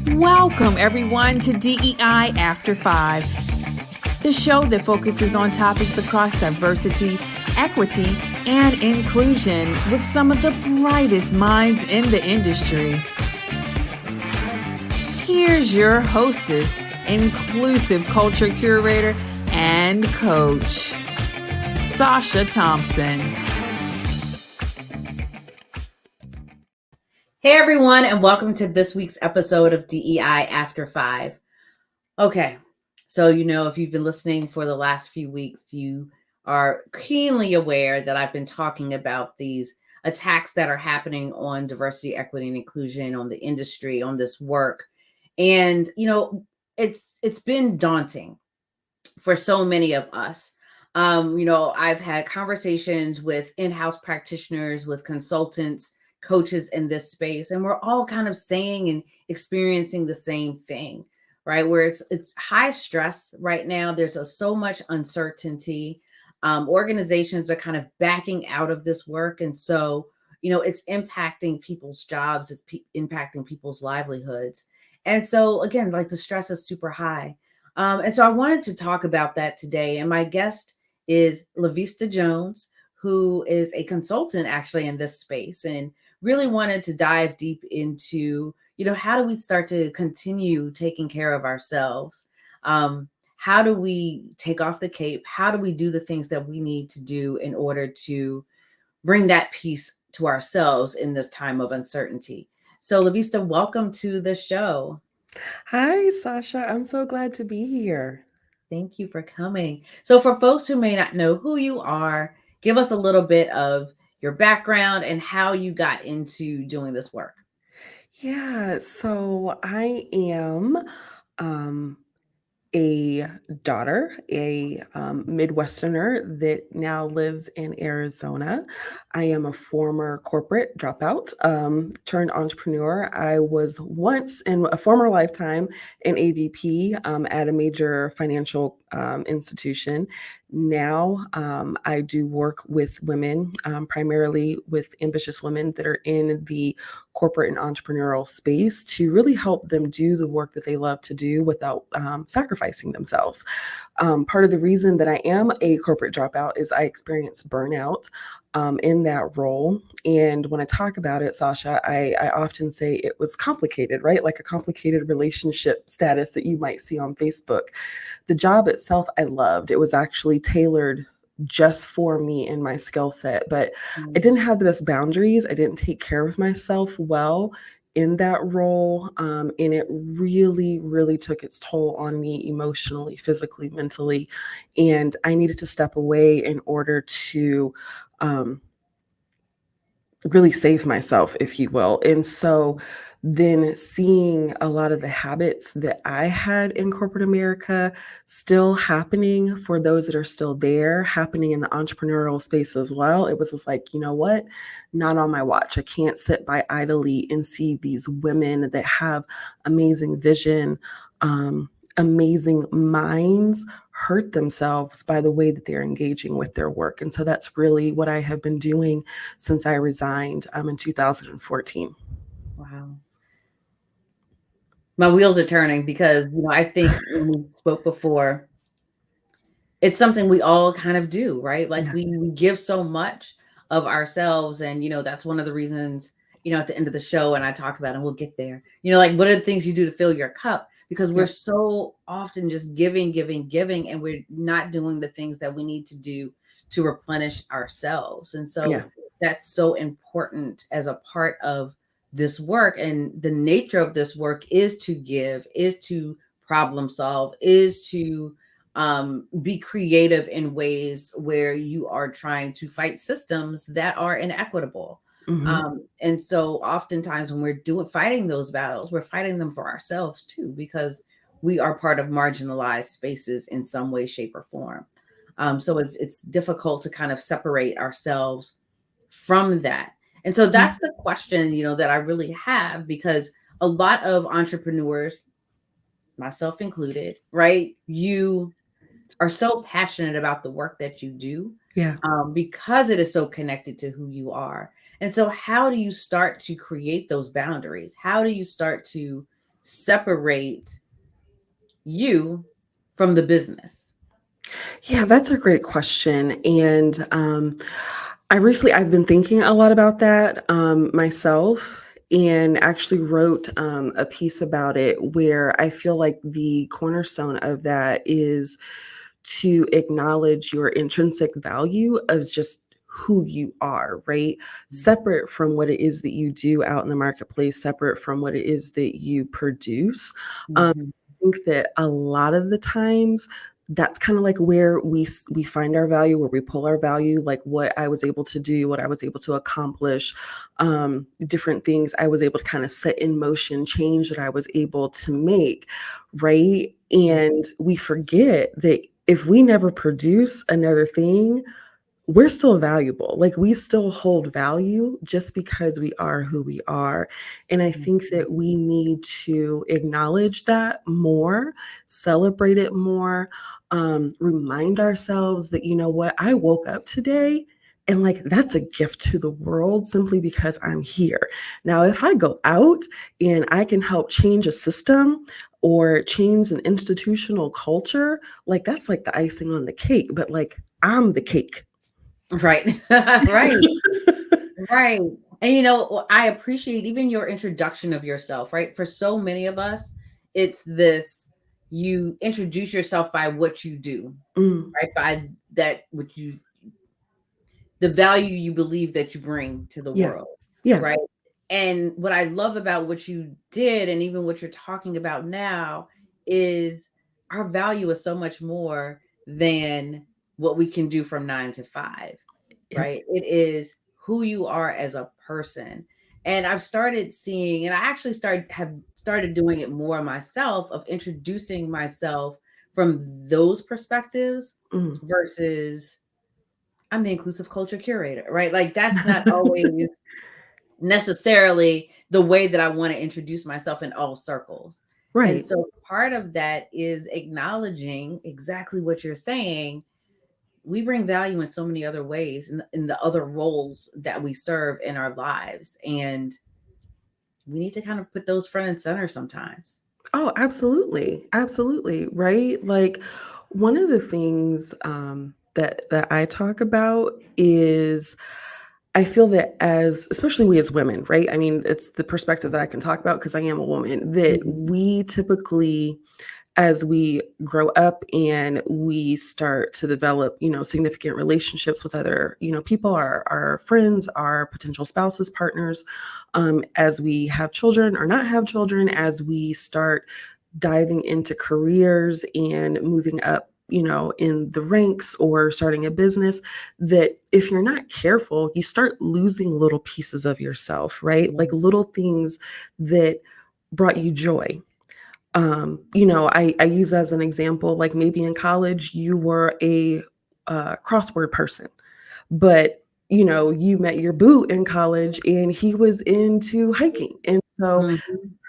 Welcome, everyone, to DEI After 5, the show that focuses on topics across diversity, equity, and inclusion with some of the brightest minds in the industry. Here's your hostess, inclusive culture curator, and coach, Sacha Thompson. Hey everyone, and welcome to this week's episode of DEI After 5. Okay, so if you've been listening for the last few weeks, you are keenly aware that I've been talking about these attacks that are happening on diversity, equity, and inclusion, on the industry, on this work. And, it's been daunting for so many of us. I've had conversations with in-house practitioners, with consultants, coaches in this space, and we're all kind of saying and experiencing the same thing, right? Where it's high stress right now. There's so much uncertainty. Organizations are kind of backing out of this work, and so it's impacting people's jobs. It's impacting people's livelihoods, and so again, like the stress is super high. And so I wanted to talk about that today. And my guest is La'Vista Jones, who is a consultant actually in this space, and really wanted to dive deep into, how do we start to continue taking care of ourselves? How do we take off the cape? How do we do the things that we need to do in order to bring that peace to ourselves in this time of uncertainty? So La'Vista, welcome to the show. Hi, Sacha. I'm so glad to be here. Thank you for coming. So for folks who may not know who you are, give us a little bit of your background and how you got into doing this work. Yeah, so I am a daughter, a Midwesterner that now lives in Arizona. I am a former corporate dropout, turned entrepreneur. I was once in a former lifetime an AVP at a major financial institution. Now I do work with women, primarily with ambitious women that are in the corporate and entrepreneurial space, to really help them do the work that they love to do without sacrificing themselves. Part of the reason that I am a corporate dropout is I experienced burnout in that role. And when I talk about it, Sacha, I often say it was complicated, right? Like a complicated relationship status that you might see on Facebook. The job itself, I loved. It was actually tailored just for me and my skill set, but I didn't have the best boundaries. I didn't take care of myself well in that role. And it really, really took its toll on me emotionally, physically, mentally. And I needed to step away in order to really save myself, if you will. And so then seeing a lot of the habits that I had in corporate America still happening for those that are still there, happening in the entrepreneurial space as well, it was just like, you know what? Not on my watch. I can't sit by idly and see these women that have amazing vision, amazing minds hurt themselves by the way that they're engaging with their work. And so that's really what I have been doing since I resigned in 2014. Wow. My wheels are turning because, I think when we spoke before, it's something we all kind of do, right? Like we give so much of ourselves. And, that's one of the reasons, at the end of the show, and I talk about, and we'll get there, like what are the things you do to fill your cup? Because we're so often just giving, and we're not doing the things that we need to do to replenish ourselves. And so that's so important as a part of this work. And the nature of this work is to give, is to problem solve, is to be creative in ways where you are trying to fight systems that are inequitable. And so oftentimes when we're fighting those battles, we're fighting them for ourselves too, because we are part of marginalized spaces in some way, shape, or form. So it's difficult to kind of separate ourselves from that. And so that's the question, that I really have, because a lot of entrepreneurs, myself included, right? You are so passionate about the work that you do, because it is so connected to who you are. And so how do you start to create those boundaries? How do you start to separate you from the business? Yeah, that's a great question. And I've been thinking a lot about that myself, and actually wrote a piece about it where I feel like the cornerstone of that is to acknowledge your intrinsic value as just who you are, right? Separate from what it is that you do out in the marketplace, separate from what it is that you produce. Mhm. I think that a lot of the times that's kind of like where we find our value, where we pull our value, like what I was able to do, what I was able to accomplish, different things I was able to kind of set in motion, change that I was able to make, right? And we forget that if we never produce another thing, we're still valuable. Like we still hold value just because we are who we are. And I think that we need to acknowledge that more, celebrate it more, remind ourselves that, you know what, I woke up today and like that's a gift to the world simply because I'm here. Now, if I go out and I can help change a system or change an institutional culture, like that's like the icing on the cake, but like I'm the cake. Right. Right. Right. And I appreciate even your introduction of yourself, right? For so many of us, it's this you introduce yourself by what you do, Mm, right? By that what you the value you believe that you bring to the yeah, world, yeah, right? And what I love about what you did and even what you're talking about now is our value is so much more than what we can do from 9 to 5, yep, right? It is who you are as a person. And I've started seeing, and I actually have started doing it more myself of introducing myself from those perspectives mm. versus I'm the inclusive culture curator, right? Like that's not always necessarily the way that I want to introduce myself in all circles. And Right. so part of that is acknowledging exactly what you're saying. We bring value in so many other ways in the other roles that we serve in our lives. And we need to kind of put those front and center sometimes. Oh, absolutely. Absolutely, right? Like one of the things that I talk about is I feel that as especially we as women, right? I mean, it's the perspective that I can talk about because I am a woman, that Mhm. we typically as we grow up and we start to develop, significant relationships with other, people, our friends, our potential spouses, partners, as we have children or not have children, as we start diving into careers and moving up, in the ranks or starting a business, that if you're not careful, you start losing little pieces of yourself, right? Like little things that brought you joy. I use as an example, like maybe in college you were a crossword person, but you met your boo in college and he was into hiking. And so Mhm.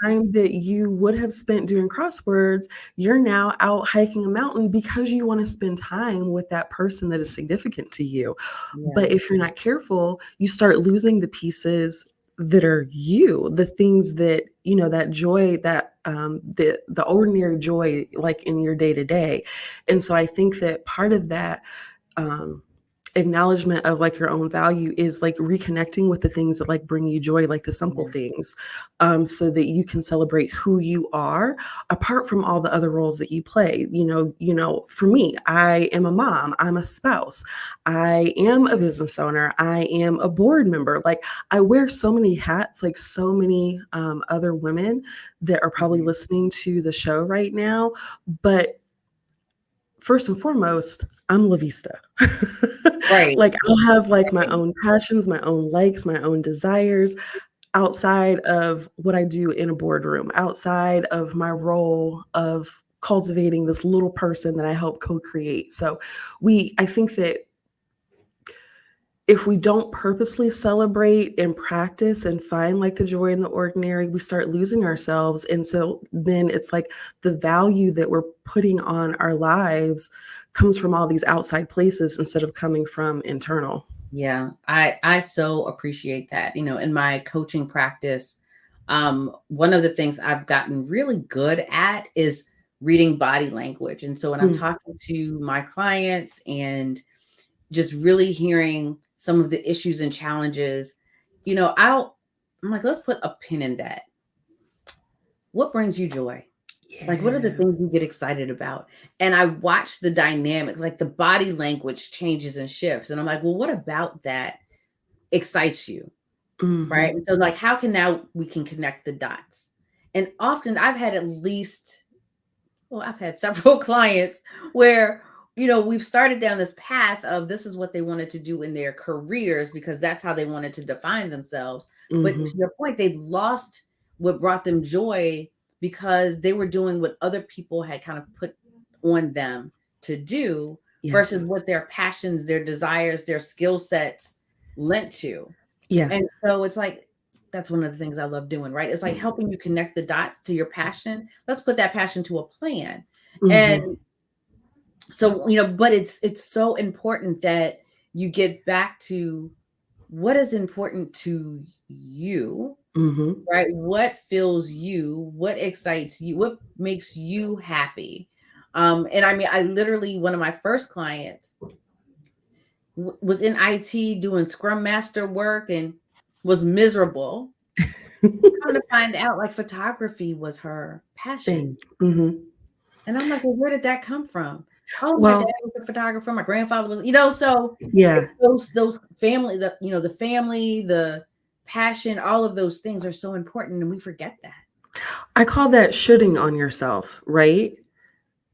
time that you would have spent doing crosswords, you're now out hiking a mountain because you want to spend time with that person that is significant to you. Yeah. But if you're not careful, you start losing the pieces that are you, the things that, that joy, that the ordinary joy, like in your day to day. And so I think that part of that um, acknowledgement of like your own value is like reconnecting with the things that like bring you joy, like the simple Yeah. things, so that you can celebrate who you are apart from all the other roles that you play. For me, I am a mom, I'm a spouse, I am a business owner, I am a board member. Like I wear so many hats, like so many other women that are probably Mhm. listening to the show right now. But first and foremost, I'm La'Vista. Right. Like I'll have like my own passions, my own likes, my own desires outside of what I do in a boardroom, outside of my role of cultivating this little person that I help co-create. So I think that if we don't purposely celebrate and practice and find like the joy in the ordinary, we start losing ourselves. And so then it's like the value that we're putting on our lives comes from all these outside places instead of coming from internal. Yeah, I so appreciate that. In my coaching practice, one of the things I've gotten really good at is reading body language. And so when I'm Mm, talking to my clients and just really hearing some of the issues and challenges, I'm like, let's put a pin in that. What brings you joy? Like, what are the yeah. things you get excited about? And I watch the dynamic, like the body language changes and shifts. And I'm like, well, what about that excites you? Right. Hmm. And so, like, how can now we can connect the dots? And often I've had several clients where, we've started down this path of this is what they wanted to do in their careers because that's how they wanted to define themselves. But to Hmm. your point, they lost what brought them joy because they were doing what other people had kind of put on them to do versus Yes. what their passions, their desires, their skill sets lent to. Yeah. And so it's like, that's one of the things I love doing, right? It's like helping you connect the dots to your passion. Let's put that passion to a plan. And Hmm. so, but it's so important that you get back to what is important to you, Hmm. right? What fills you, what excites you, what makes you happy. And I mean, I literally, one of my first clients was in IT doing Scrum Master work and was miserable. Come to find out, like, photography was her passion. Thing. Hmm. And I'm like, "Well, where did that come from?" "Oh, my dad Well, was a photographer, my grandfather was," so yeah. it's those family, the family, the passion, all of those things are so important, and we forget that. I call that shitting on yourself, right?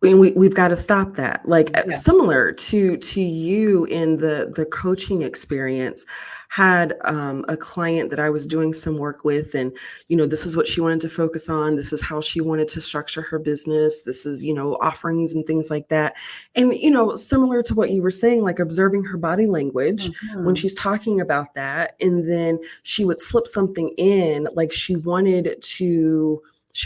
And we've got to stop that. Like Yeah. similar to you in the coaching experience, had a client that I was doing some work with, and this is what she wanted to focus on. This is how she wanted to structure her business. This is offerings and things like that. And similar to what you were saying, like observing her body language when Mhm. she's talking about that, and then she would slip something in, like she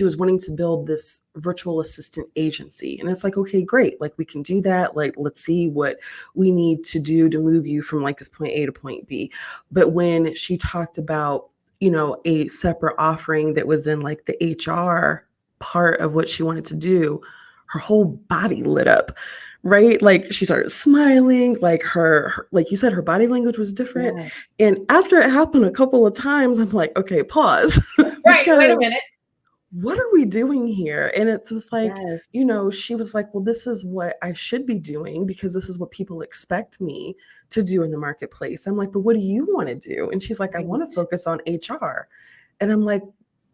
was wanting to build this virtual assistant agency. And it's like, okay, great. Like we can do that. Like, let's see what we need to do to move you from like this point A to point B. But when she talked about, a separate offering that was in like the HR part of what she wanted to do, her whole body lit up. Right? Like she started smiling, like like you said, her body language was different. Yeah. And after it happened a couple of times, I'm like, okay, pause. Right, wait a Because minute. what are we doing here? And it's just like, Yes, she was like, well, this is what I should be doing because this is what people expect me to do in the marketplace. I'm like, but what do you want to do? And she's like, I want to right. focus on HR. And I'm like,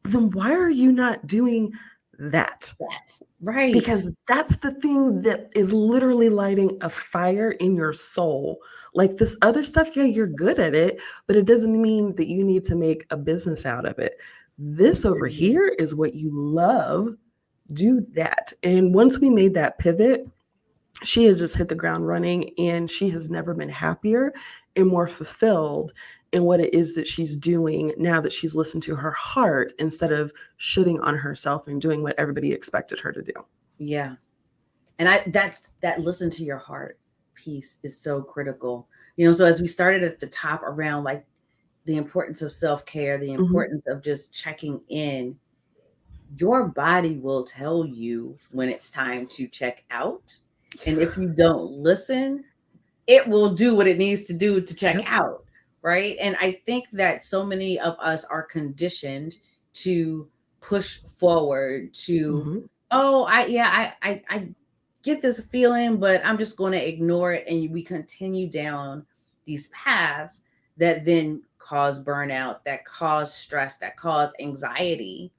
then why are you not doing that? That's right. Because that's the thing that is literally lighting a fire in your soul. Like this other stuff, yeah, you're good at it, but it doesn't mean that you need to make a business out of it. This over Mhm. here is what you love. Do that. And once we made that pivot, she has just hit the ground running, and she has never been happier and more fulfilled in what it is that she's doing now that she's listened to her heart instead of shitting on herself and doing what everybody expected her to do. Yeah. And that listen to your heart piece is so critical. So as we started at the top around, like, the importance of self-care, the Mhm. importance of just checking in, your body will tell you when it's time to check out. And if you don't listen, it will do what it needs to do to check Yep. out. Right. And I think that so many of us are conditioned to push forward to, Mhm. oh, I get this feeling, but I'm just going to ignore it. And we continue down these paths that then cause burnout, that cause stress, that cause anxiety,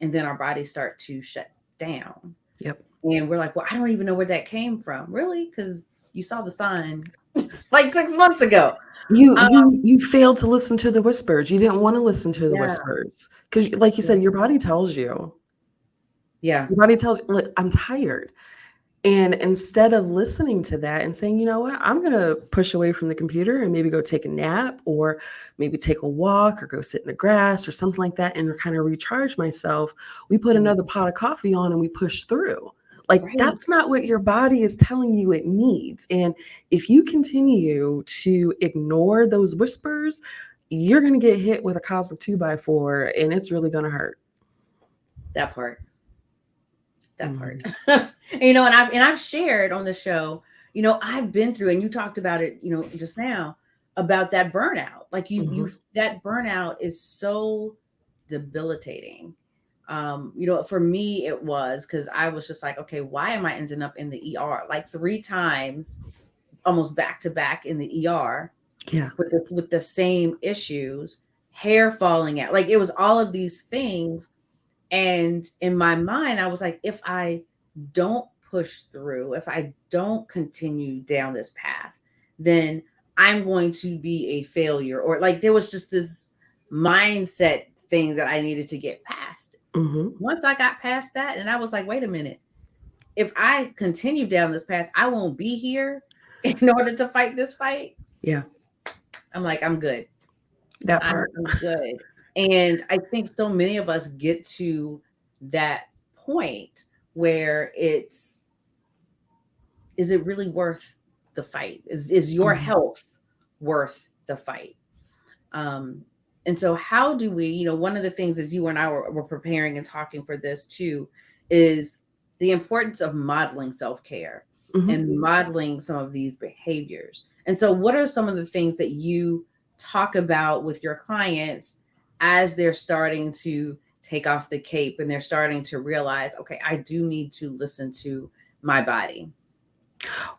and then our bodies start to shut down. Yep. And we're like, well, I don't even know where that came from. Really? Because you saw the sign like 6 months ago. You failed to listen to the whispers. You didn't wanna listen to the Yeah. whispers because, like you Yeah. said, your body tells you. Yeah. Your body tells you, "Look, I'm tired." And instead of listening to that and saying, "You know what? I'm gonna push away from the computer and maybe go take a nap or maybe take a walk or go sit in the grass or something like that and kinda recharge myself," we put Mm. another pot of coffee on and we push through. Like, Right. that's not what your body is telling you it needs. And if you continue to ignore those whispers, you're going to get hit with a cosmic 2x4 and it's really going to hurt. That part. That part. Mhm. And, you know, and I've shared on the show, you know, I've been through, and you talked about it, you know, just now, about that burnout. Like you Mhm. that burnout is so debilitating. You know, for me it was, because I was just like, okay, why am I ending up in the ER like 3 times, almost back to back in the ER Yeah. with the same issues, hair falling out. Like it was all of these things. And in my mind, I was like, if I don't push through, if I don't continue down this path, then I'm going to be a failure. Or like there was just this mindset thing that I needed to get past. Mhm. Once I got past that, and I was like, wait a minute, if I continue down this path, I won't be here in order to fight this fight. Yeah. I'm like, I'm good. That I'm, part. I'm good. And I think so many of us get to that point where it's, is it really worth the fight? Is your Mhm. health worth the fight? Um, and so how do we, you know, one of the things as you and I were preparing and talking for this too, is the importance of modeling self-care Mhm. and modeling some of these behaviors. And so what are some of the things that you talk about with your clients as they're starting to take off the cape and they're starting to realize, okay, I do need to listen to my body?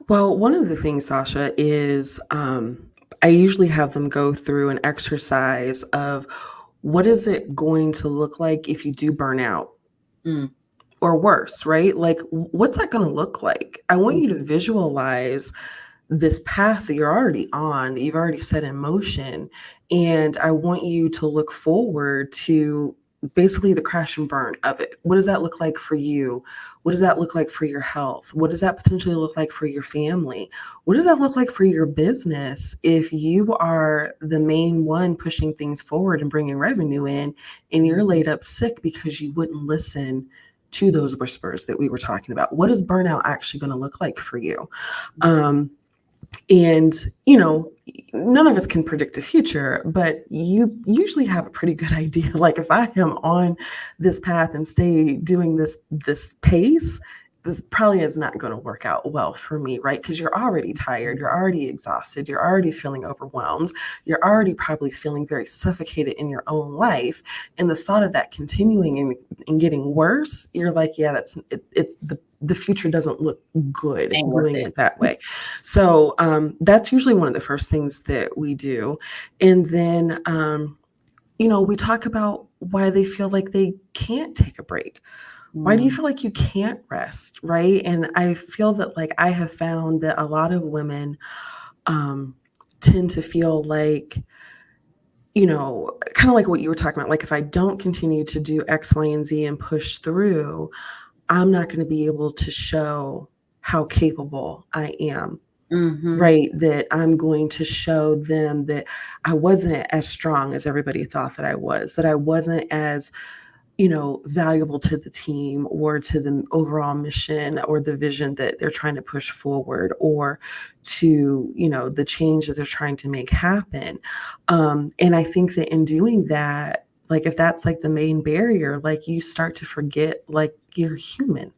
Well, one of the things, Sasha, is I usually have them go through an exercise of what is it going to look like if you do burn out Mm, or worse, right? Like, what's that going to look like? I want mm, you to visualize this path that you're already on, that you've already set in motion. And I want you to look forward to basically the crash and burn of it. What does that look like for you? What does that look like for your health? What does that potentially look like for your family? What does that look like for your business if you are the main one pushing things forward and bringing revenue in and you're mm, laid up sick because you wouldn't listen to those whispers that we were talking about? What is burnout actually going to look like for you? mm, Um, and, you know, none of us can predict the future, but you usually have a pretty good idea. Like if I am on this path and stay doing this pace, this probably is not going to work out well for me, right? Because you're already tired, you're already exhausted, you're already feeling overwhelmed, you're already probably feeling very suffocated in your own life. And the thought of that continuing and getting worse, you're like, yeah, it's the future doesn't look good ain't worth doing it. it that way. So that's usually one of the first things that we do. And then, you know, we talk about why they feel like they can't take a break. Why do you Mm, feel like you can't rest? Right. And I feel that like I have found that a lot of women um, tend to feel like, you know, kind of like what you were talking about. Like if I don't continue to do X, Y, and Z and push through, I'm not going to be able to show how capable I am. mhm, Right, that I'm going to show them that I wasn't as strong as everybody thought that I wasn't as, you know, valuable to the team or to the overall mission or the vision that they're trying to push forward or to, you know, the change that they're trying to make happen. And I think that in doing that, like if that's like the main barrier, like you start to forget like you're human.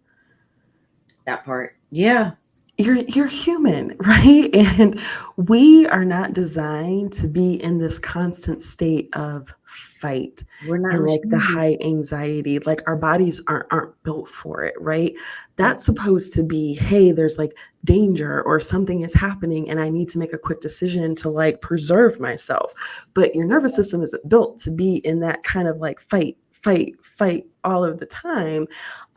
that part. Yeah. You're human, right? And we are not designed to be in this constant state of fight We're not and like the machines. high anxiety. Like our bodies aren't built for it, right? That's supposed to be, hey, there's like danger or something is happening and I need to make a quick decision to like preserve myself. But your nervous system isn't built to be in that kind of like fight all of the time.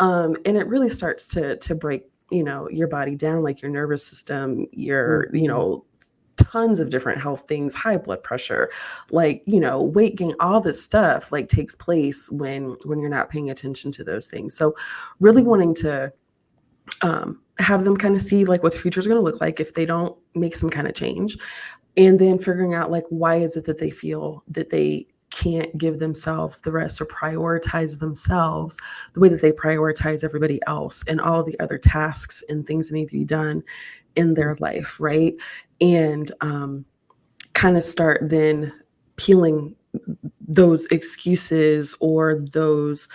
And it really starts to break, you know, your body down, like your nervous system, your, you Mhm. know, tons of different health things, high blood pressure, like, you know, weight gain, all this stuff like takes place when you're not paying attention to those things. So really wanting to have them kind of see like what the future is going to look like if they don't make some kind of change, and then figuring out like why is it that they feel that they can't give themselves the rest or prioritize themselves the way that they prioritize everybody else and all the other tasks and things that need to be done in their life, right? And kind of start then peeling those excuses or those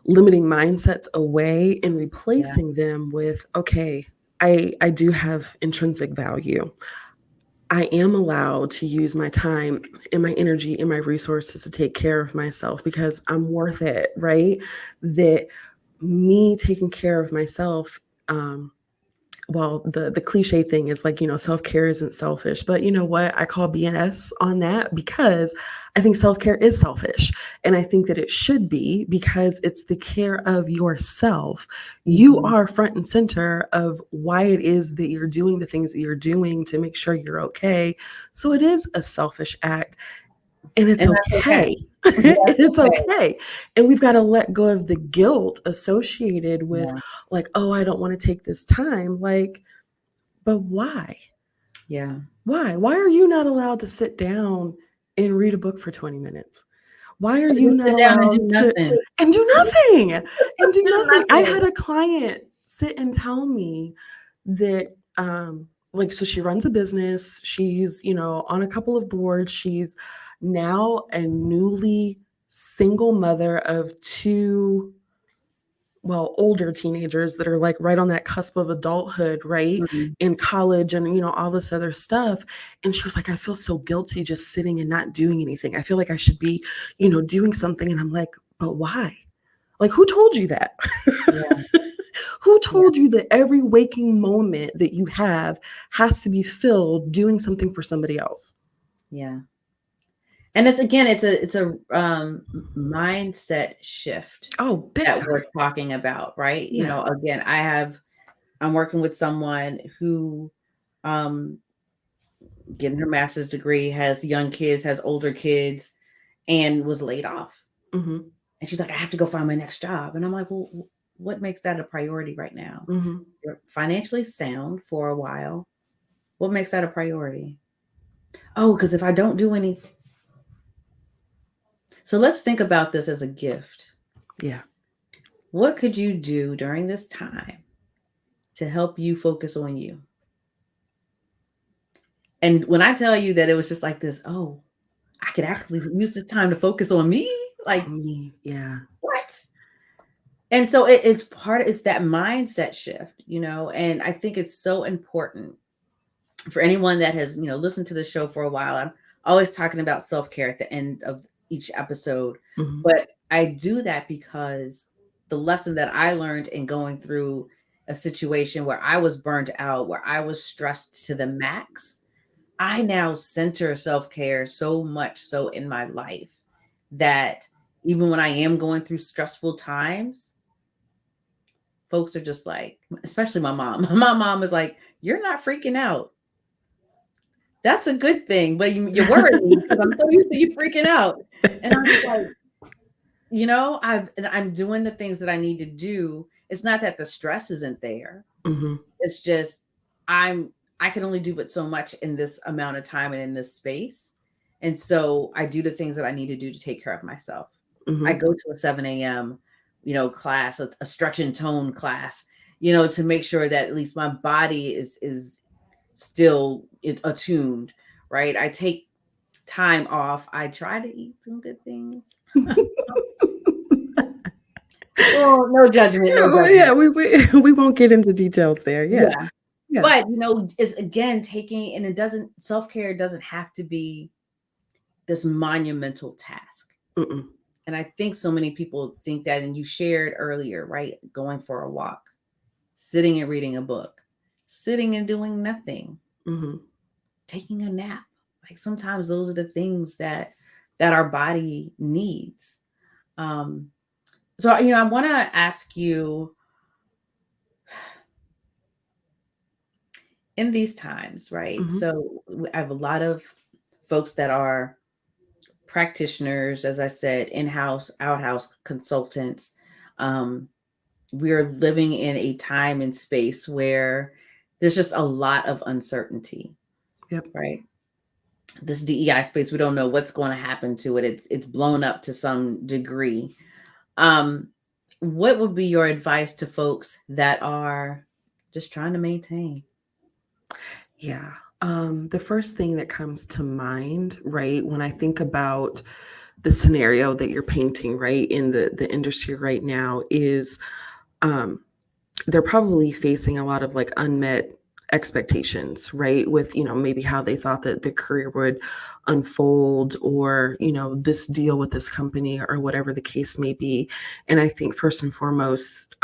limiting mindsets away and replacing them with, okay, I do have intrinsic value. I am allowed to use my time and my energy and my resources to take care of myself because I'm worth it, right? That me taking care of myself, well, the cliche thing is like, self-care isn't selfish, but you know what? I call BS on that because I think self-care is selfish. And I think that it should be because it's the care of yourself. You are front and center of why it is that you're doing the things that you're doing to make sure you're okay. So it is a selfish act. And it's And that's okay. It's okay. And we've got to let go of the guilt associated with like, oh, I don't want to take this time. Like, but why? Yeah. Why? Why are you not allowed to sit down and read a book for 20 minutes? Why are you not Sit down and do allowed to nothing. and do nothing? And do nothing. I nothing. had a client sit and tell me that like, so she runs a business, she's on a couple of boards, she's now a newly single mother of two, well, older teenagers that are like right on that cusp of adulthood, right? Mhm. In college and all this other stuff. And she was like, I feel so guilty just sitting and not doing anything. I feel like I should be doing something. And I'm like, but why? Like, who told you that? Yeah. Who told you that every waking moment that you have has to be filled doing something for somebody else? Yeah. And it's a mindset shift Oh, big that time. we're talking about, right? Yeah. Again, I'm working with someone who getting her master's degree, has young kids, has older kids, and was laid off. Mm-hmm. And she's like, I have to go find my next job. And I'm like, well, what makes that a priority right now? Mm-hmm. You're financially sound for a while. What makes that a priority? Oh, because if I don't do any. So let's think about this as a gift. Yeah. What could you do during this time to help you focus on you? And when I tell you that it was just like this, oh, I could actually use this time to focus on me. Like, Me. Yeah. what? And so it's that mindset shift, and I think it's so important for anyone that has, listened to the show for a while. I'm always talking about self-care at the end of each episode, Mm-hmm. but I do that because the lesson that I learned in going through a situation where I was burnt out, where I was stressed to the max, I now center self-care so much so in my life that even when I am going through stressful times, folks are just like, especially my mom. My mom is like, you're not freaking out. That's a good thing, but you worry me because I'm so used to you freaking out. And I'm just like, I'm doing the things that I need to do. It's not that the stress isn't there. Mm-hmm. It's just I can only do but so much in this amount of time and in this space. And so I do the things that I need to do to take care of myself. Mm-hmm. I go to a 7 a.m., class, a stretch and tone class, to make sure that at least my body is still attuned, right? I take time off. I try to eat some good things. Oh, no judgment, no judgment. Yeah, we won't get into details there. Yeah. Yeah. Yeah. But, it's again taking, and self-care doesn't have to be this monumental task. Mm-mm. And I think so many people think that, and you shared earlier, right? Going for a walk, sitting and reading a book, sitting and doing nothing, Mm-hmm. taking a nap. Like sometimes those are the things that our body needs. So, I want to ask you, in these times, right? Mm-hmm. So I have a lot of folks that are practitioners, as I said, in-house, out-house consultants. We're living in a time and space where there's just a lot of uncertainty. Yep. Right. this DEI space, we don't know what's going to happen to it. It's blown up to some degree. What would be your advice to folks that are just trying to maintain? Yeah. The first thing that comes to mind, right, when I think about the scenario that you're painting, right, in the industry right now is um, they're probably facing a lot of like unmet expectations, right, with, maybe how they thought that the career would unfold, or, this deal with this company, or whatever the case may be. And I think first and foremost,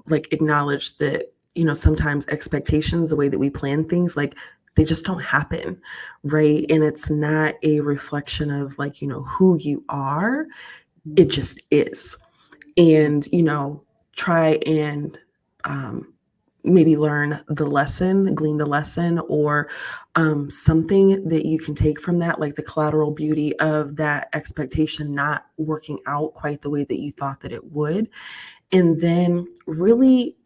like acknowledge that, sometimes expectations, the way that we plan things, like they just don't happen, right? And it's not a reflection of like, who you are. It just is. And, try and maybe learn the lesson, glean the lesson, or something that you can take from that, like the collateral beauty of that expectation not working out quite the way that you thought that it would. And then really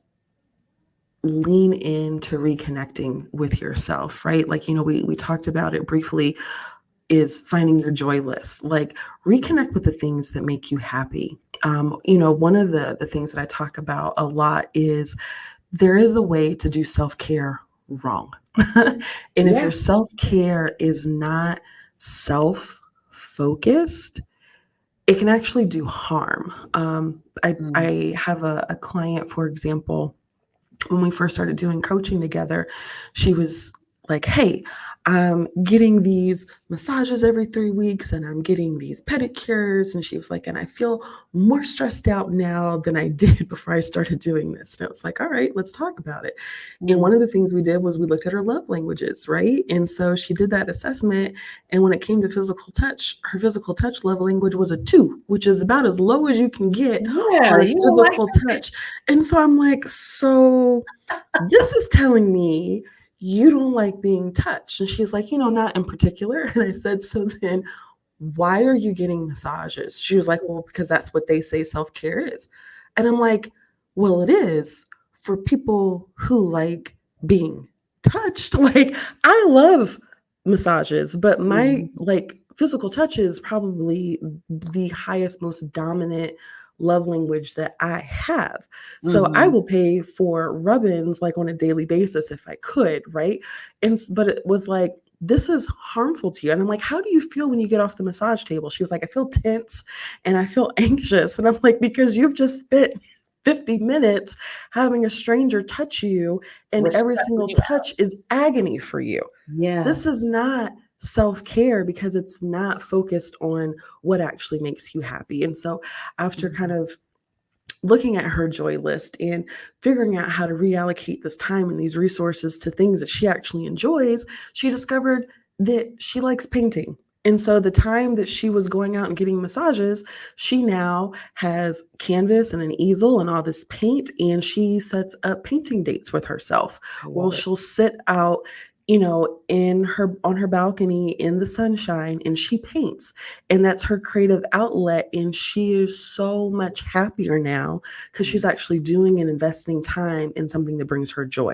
lean into reconnecting with yourself, right? Like, we talked about it briefly, is finding your joy list. Like, reconnect with the things that make you happy. One of the things that I talk about a lot is there is a way to do self-care wrong. And if your self-care is not self-focused, it can actually do harm. I have a client, for example, when we first started doing coaching together, she was like, hey, I'm getting these massages every 3 weeks and I'm getting these pedicures. And she was like, and I feel more stressed out now than I did before I started doing this. And it was like, all right, let's talk about it. And one of the things we did was we looked at her love languages, right? And so she did that assessment. And when it came to physical touch, her physical touch love language was a 2, which is about as low as you can get on physical touch. And so I'm like, so this is telling me you don't like being touched. And she's like, not in particular. And I said, so then why are you getting massages? She was like, well, because that's what they say self-care is. And I'm like, well, it is for people who like being touched. Like, I love massages, but my like physical touch is probably the highest, most dominant love language that I have. So I will pay for rub-ins like on a daily basis if I could, right? But it was like, this is harmful to you. And I'm like, how do you feel when you get off the massage table? She was like, I feel tense and I feel anxious. And I'm like, because you've just spent 50 minutes having a stranger touch you, and every single touch is agony for you. Yeah. This is not self-care because it's not focused on what actually makes you happy. And so after kind of looking at her joy list and figuring out how to reallocate this time and these resources to things that she actually enjoys, she discovered that she likes painting. And so the time that she was going out and getting massages, she now has canvas and an easel and all this paint, and she sets up painting dates with herself. Well, she'll sit out, on her balcony in the sunshine, and she paints, and that's her creative outlet. And she is so much happier now because she's actually doing and investing time in something that brings her joy.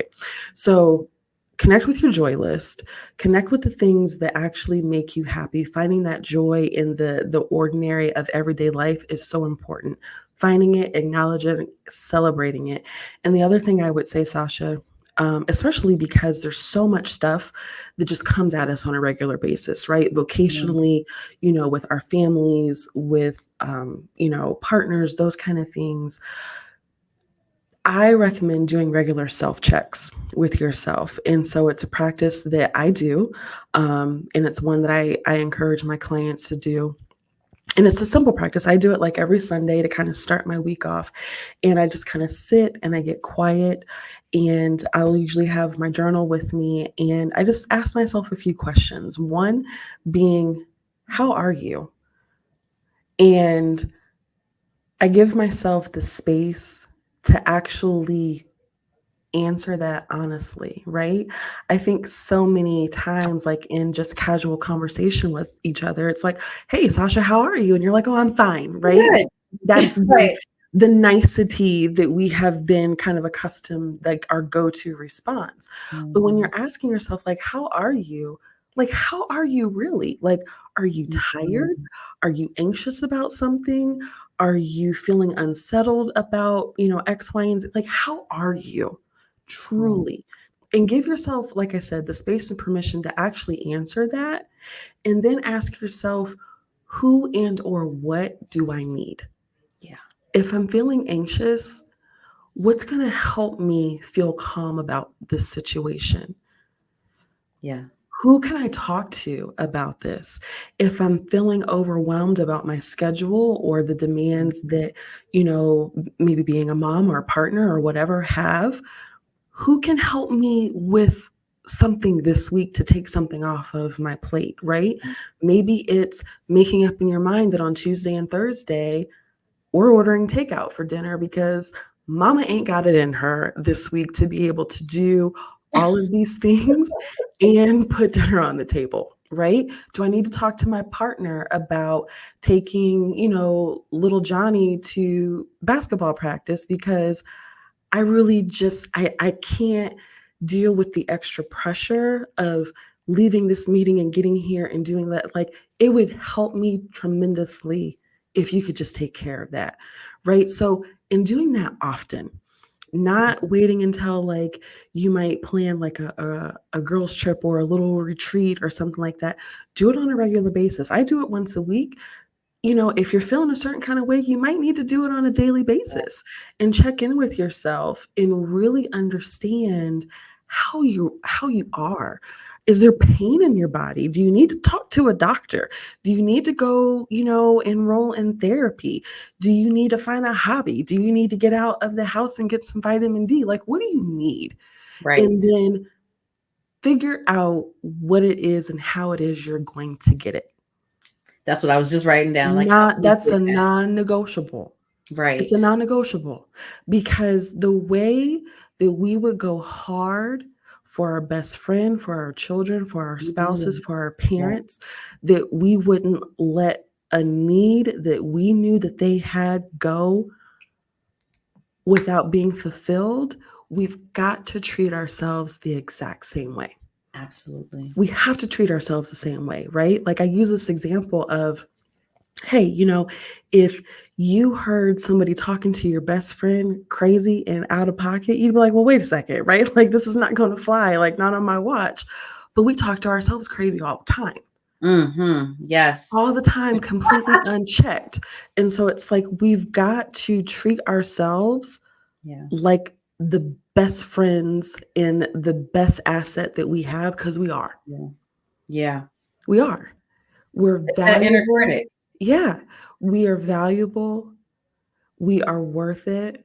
So connect with your joy list, connect with the things that actually make you happy. Finding that joy in the ordinary of everyday life is so important. Finding it, acknowledging it, celebrating it. And the other thing I would say, Sacha, especially because there's so much stuff that just comes at us on a regular basis, right? Vocationally, with our families, with, partners, those kind of things. I recommend doing regular self-checks with yourself. And so it's a practice that I do. And it's one that I encourage my clients to do. And it's a simple practice. I do it like every Sunday to kind of start my week off. And I just kind of sit and I get quiet, and I'll usually have my journal with me. And I just ask myself a few questions. One being, how are you? And I give myself the space to actually answer that honestly, right? I think so many times, like in just casual conversation with each other, it's like, hey, Sacha, how are you? And you're like, oh, I'm fine, right? Good. That's the nicety that we have been kind of accustomed, like our go-to response. But when you're asking yourself, like, how are you? Like, how are you really? Like, are you tired? Mhm. Are you anxious about something? Are you feeling unsettled about, X, Y, and Z? Like, how are you Yeah. truly? And give yourself, like I said, the space and permission to actually answer that. And then ask yourself, who and or what do I need? Yeah. If I'm feeling anxious, what's going to help me feel calm about this situation? Yeah. Who can I talk to about this? If I'm feeling overwhelmed about my schedule or the demands that, maybe being a mom or a partner or whatever have, who can help me with something this week to take something off of my plate, right? Maybe it's making up in your mind that on Tuesday and Thursday, we're ordering takeout for dinner because mama ain't got it in her this week to be able to do all of these things and put dinner on the table, right? Do I need to talk to my partner about taking, little Johnny to basketball practice because I really just I can't deal with the extra pressure of leaving this meeting and getting here and doing that. Like, it would help me tremendously if you could just take care of that. Right? So, in doing that often, not waiting until like you might plan like a girls trip or a little retreat or something like that. Do it on a regular basis. I do it once a week. If you're feeling a certain kind of way, you might need to do it on a daily basis and check in with yourself and really understand how you are. Is there pain in your body? Do you need to talk to a doctor? Do you need to go, enroll in therapy? Do you need to find a hobby? Do you need to get out of the house and get some vitamin D? Like, what do you need? And Right. then figure out what it is and how it is you're going to get it. That's what I was just writing down. Like, how Not do we That's get a that? non-negotiable. It's a Right. non-negotiable because the way that we would go hard for our best friend, for our children, for our spouses, for our Yes. Yes. parents, that we wouldn't let a need that we knew that they had go without being fulfilled, we've got to treat ourselves the exact same way. Absolutely. We have to treat ourselves the same way, right? Like, I use this example of, hey, if you heard somebody talking to your best friend crazy and out of pocket, you'd be like, well, wait a second, right? Like, this is not going to fly, like, not on my watch. But we talk to ourselves crazy all the time, Yes. all the time, completely unchecked. And so it's like we've got to treat ourselves Yeah. like the best friends and the best asset that we have, because we are. Yeah. Yeah. We are. We're It's that inner valuable. critic. Yeah, we are valuable. We are worth it.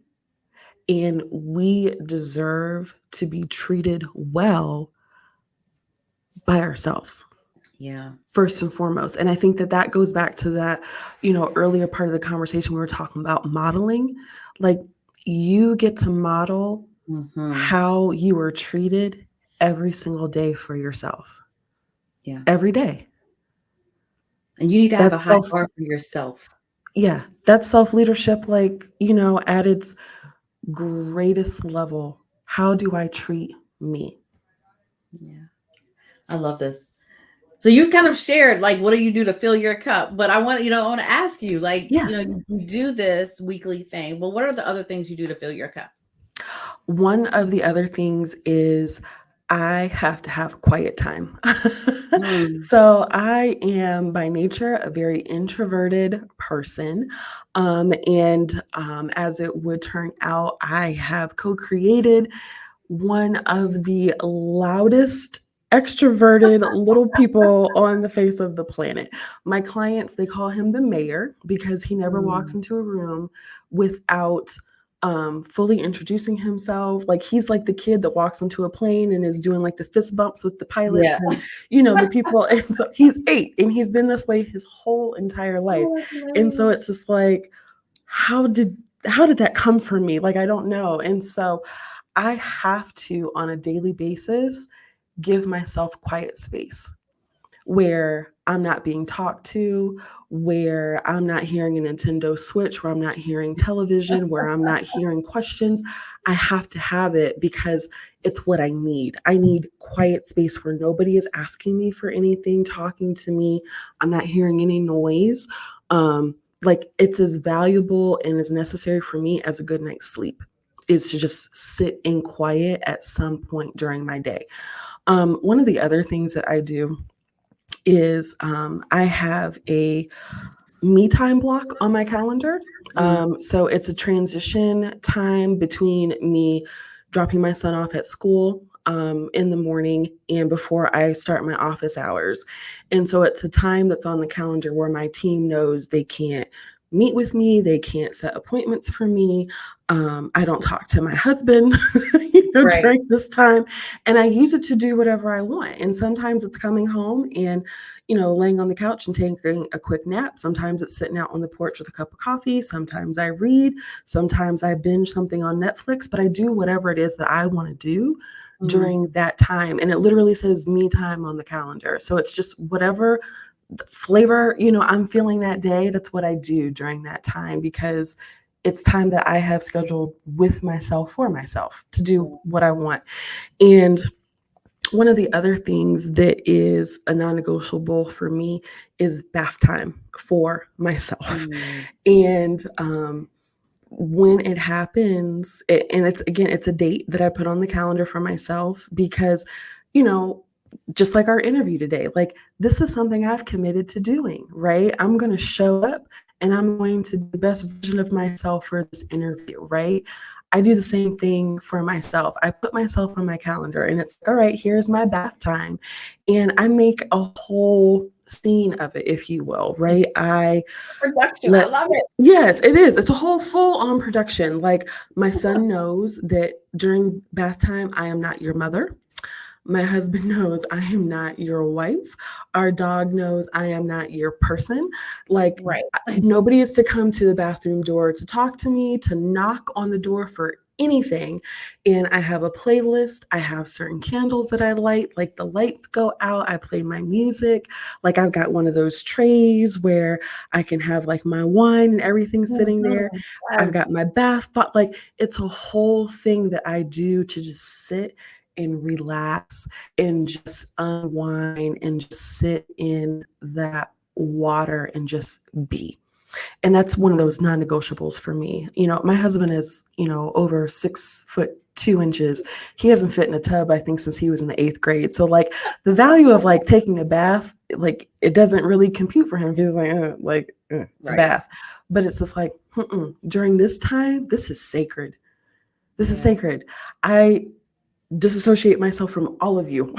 And we deserve to be treated well by ourselves, Yeah. first and foremost. And I think that that goes back to that, earlier part of the conversation we were talking about modeling. Like, you get to model Hmm. how you are treated every single day for yourself. Yeah. Every day. And you need to have a That's high self, bar for yourself. yeah, that's self leadership, like, at its greatest level. How do I treat me? Yeah. I love this. So you kind of shared like what do you do to fill your cup? But I want to ask you, like, Yeah. you do this weekly thing. But what are the other things you do to fill your cup? One of the other things is I have to have quiet time. Mm. So I am by nature a very introverted person. And as it would turn out, I have co created one of the loudest extroverted little people on the face of the planet. My clients, they call him the mayor because he never walks Mm. into a room without fully introducing himself. Like, he's like the kid that walks into a plane and is doing like the fist bumps with the Yeah. pilots and the people. And so he's 8 and he's been this way his whole entire life. Oh, that's And so hilarious. it's just like, how did that come from me? Like, I don't know. And so I have to, on a daily basis, give myself quiet space where I'm not being talked to, where I'm not hearing a Nintendo Switch, where I'm not hearing television, where I'm not hearing questions. I have to have it because it's what I need. I need quiet space where nobody is asking me for anything, talking to me. I'm not hearing any noise. Like it's as valuable and as necessary for me as a good night's sleep is to just sit in quiet at some point during my day. One of the other things that I do is I have a me time block on my calendar. So it's a transition time between me dropping my son off at school in the morning and before I start my office hours. And so it's a time that's on the calendar where my team knows they can't meet with me, they can't set appointments for me. I don't talk to my husband, Right. during this time. And I use it to do whatever I want. And sometimes it's coming home and laying on the couch and taking a quick nap. Sometimes it's sitting out on the porch with a cup of coffee. Sometimes I read. Sometimes I binge something on Netflix, but I do whatever it is that I want to do during that time. And it literally says me time on the calendar. So it's just whatever flavor, I'm feeling that day. That's what I do during that time because it's time that I have scheduled with myself for myself to do what I want. And one of the other things that is a non-negotiable for me is bath time for myself. And when it happens, and it's a date that I put on the calendar for myself because, just like our interview today, like this is something I've committed to doing, right? I'm going to show up and I'm going to be the best version of myself for this interview, right? I do the same thing for myself. I put myself on my calendar and it's all right, here's my bath time. And I make a whole scene of it, if you will, right? Production. I love it. Yes, it is. It's a whole full on production. Like my son knows that during bath time, I am not your mother. My husband knows I am not your wife. Our dog knows I am not your person. Like, right. Nobody is to come to the bathroom door to talk to me, to knock on the door for anything. And I have a playlist. I have certain candles that I light. Like the lights go out. I play my music. Like I've got one of those trays where I can have like my wine and everything sitting there. Yes. I've got my bath, but like it's a whole thing that I do to just sit and relax and just unwind and just sit in that water and just be. And that's one of those non-negotiables for me. My husband is, over 6'2". He hasn't fit in a tub, I think, since he was in the 8th grade. So like the value of like taking a bath, like it doesn't really compute for him. He's like, it's a bath. But it's just like, during this time, this is sacred. This is sacred. I disassociate myself from all of you.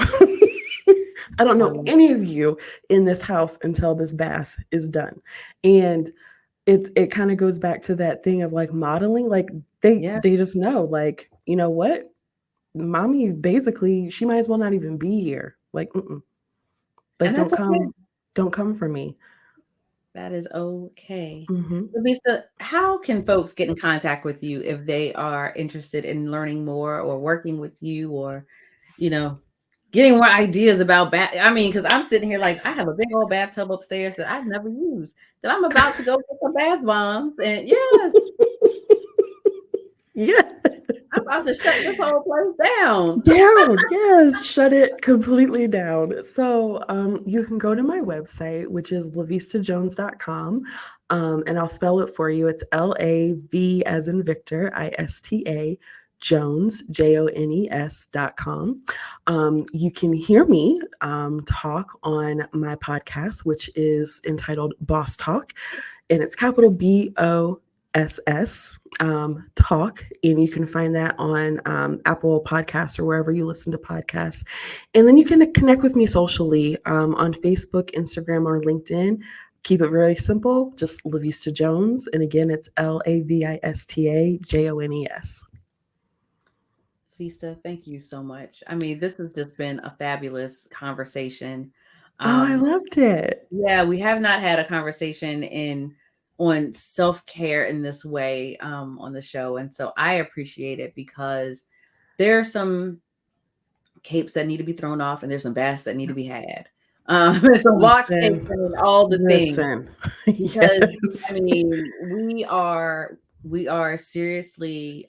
I don't know any of you in this house until this bath is done. And it kind of goes back to that thing of like modeling. Like they just know, like, you know what? Mommy, basically, she might as well not even be here. Like, like don't come for me. That is okay. La'Vista, how can folks get in contact with you if they are interested in learning more or working with you or, getting more ideas about bath? I mean, because I'm sitting here like I have a big old bathtub upstairs that I've never used, that I'm about to go get some bath bombs. And yes. Yeah. I'm about to shut this whole place down. Yes, shut it completely down. So you can go to my website, which is lavistajones.com. And I'll spell it for you. It's LAV as in Victor, ISTA, Jones, JONES.com. You can hear me talk on my podcast, which is entitled Boss Talk, and it's capital BOSS talk, and you can find that on Apple Podcasts or wherever you listen to podcasts. And then you can connect with me socially on Facebook, Instagram, or LinkedIn. Keep it really simple, just La'Vista Jones. And again, it's LAVISTA JONES. La'Vista, thank you so much. I mean, this has just been a fabulous conversation. I loved it. Yeah, we have not had a conversation on self-care in this way on the show. And so I appreciate it because there are some capes that need to be thrown off and there's some baths that need to be had. It's a walk station Listen, and all the things. listen. Because Yes. I mean, we are seriously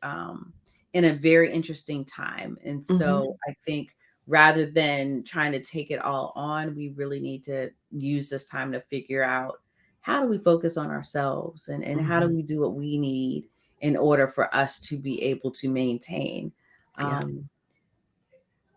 in a very interesting time. And so Mhm. I think rather than trying to take it all on, we really need to use this time to figure out how do we focus on ourselves and how do Mhm. we do what we need in order for us to be able to maintain. Yeah,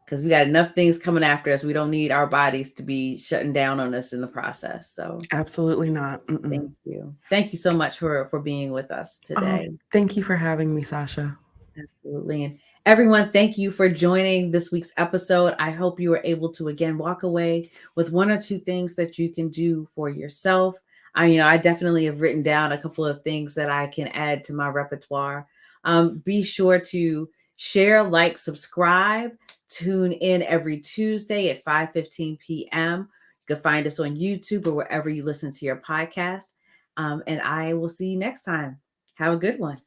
Because we got enough things coming after us. We don't need our bodies to be shutting down on us in the process. So absolutely not. Mm-mm. thank you. Thank you so much for being with us Oh, today. thank you for having me, Sasha. Absolutely. And everyone, thank you for joining this week's episode. I hope you were able to again walk away with one or two things that you can do for yourself. I definitely have written down a couple of things that I can add to my repertoire. Be sure to share, like, subscribe, tune in every Tuesday at 5:15 p.m. You can find us on YouTube or wherever you listen to your podcast. And I will see you next time. Have a good one.